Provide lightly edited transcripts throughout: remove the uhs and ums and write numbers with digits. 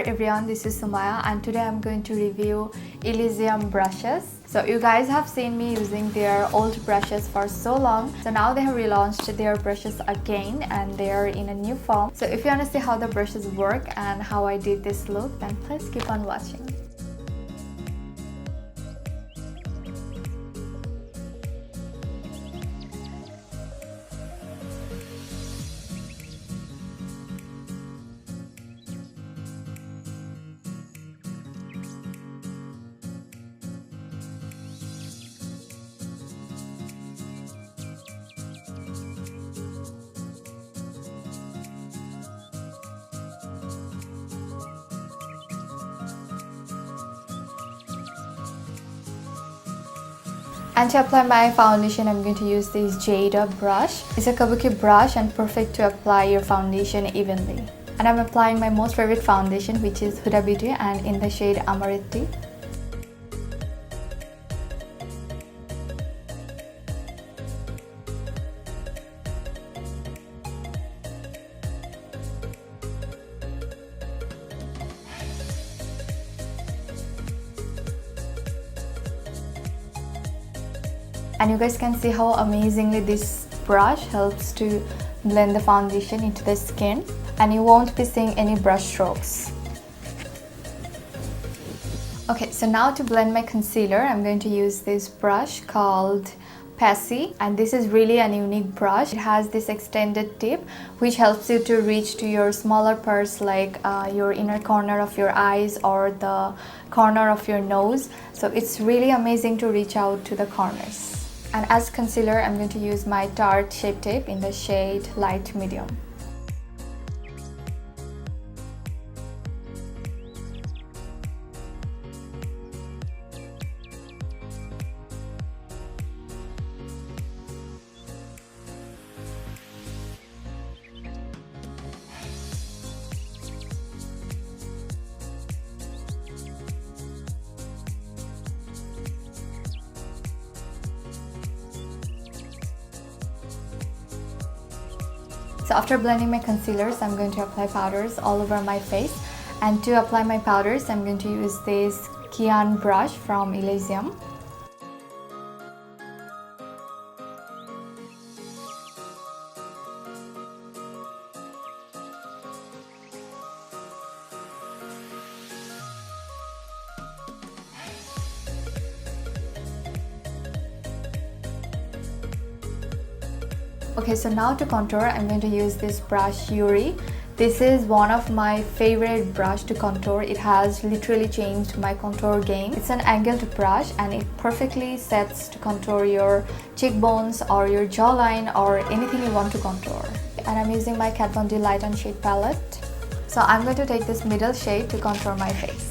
there everyone, this is Sumayaa and today I'm going to review Elysium brushes. So you guys have seen me using their old brushes for so long. So now they have relaunched their brushes again and they are in a new form. So if you want to see how the brushes work and how I did this look, then please keep on watching. And to apply my foundation, I'm going to use this Huda brush. It's a kabuki brush and perfect to apply your foundation evenly. And I'm applying my most favorite foundation, which is Huda Beauty and in the shade Amaretti. And you guys can see how amazingly this brush helps to blend the foundation into the skin, and you won't be seeing any brush strokes. Okay, so now to blend my concealer, I'm going to use this brush called Pastel, and this is really a unique brush. It has this extended tip which helps you to reach to your smaller parts like your inner corner of your eyes or the corner of your nose. So it's really amazing to reach out to the corners. And as concealer, I'm going to use my Tarte Shape Tape in the shade Light Medium. So after blending my concealers, I'm going to apply powders all over my face. And to apply my powders, I'm going to use this Cyan brush from Elysium. Okay, so now to contour, I'm going to use this brush Yuri. This is one of my favorite brush to contour. It has literally changed my contour game. It's an angled brush and it perfectly sets to contour your cheekbones or your jawline or anything you want to contour. And I'm using my Kat Von D Light and Shade palette. So I'm going to take this middle shade to contour my face.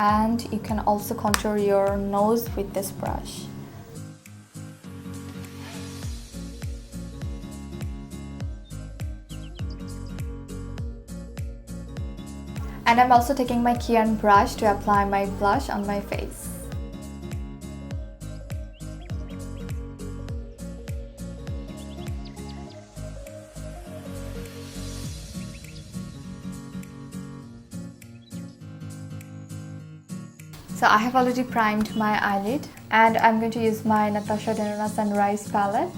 And you can also contour your nose with this brush. And I'm also taking my Cyan brush to apply my blush on my face. So I have already primed my eyelid and I'm going to use my Natasha Denona Sunrise palette.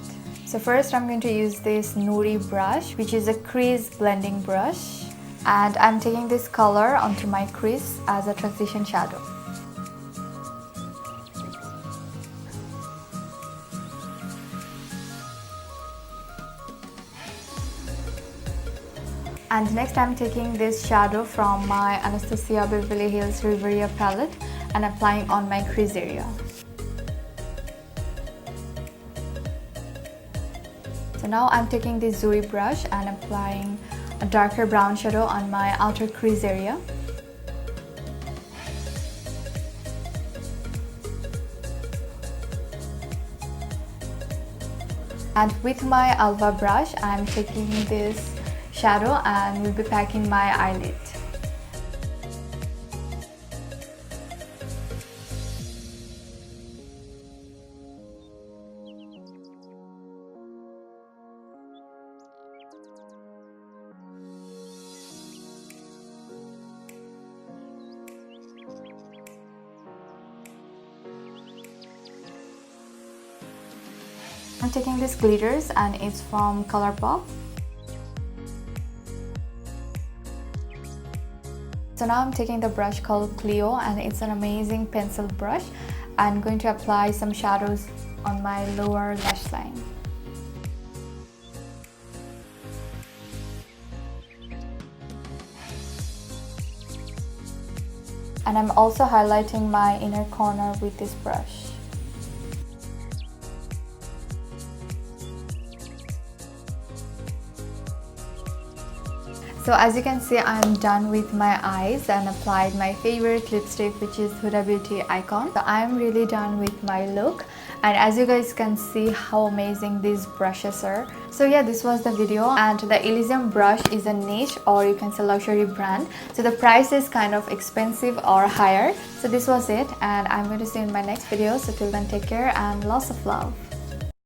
So first I'm going to use this Nuri brush, which is a crease blending brush, and I'm taking this color onto my crease as a transition shadow. And next I'm taking this shadow from my Anastasia Beverly Hills Riviera palette and applying on my crease area. So now I'm taking this Zuri brush and applying a darker brown shadow on my outer crease area. And with my Alva brush, I'm taking this shadow and will be packing my eyelid. I'm taking these glitters and it's from Colourpop. So now I'm taking the brush called Clio and it's an amazing pencil brush. I'm going to apply some shadows on my lower lash line. And I'm also highlighting my inner corner with this brush. So as you can see, I'm done with my eyes and applied my favorite lipstick, which is Huda Beauty Icon. So I'm really done with my look, and as you guys can see how amazing these brushes are. So yeah, this was the video, and the Elysium Brush is a niche, or you can say luxury brand. So the price is kind of expensive or higher. So this was it, and I'm going to see you in my next video. So till then, take care and lots of love.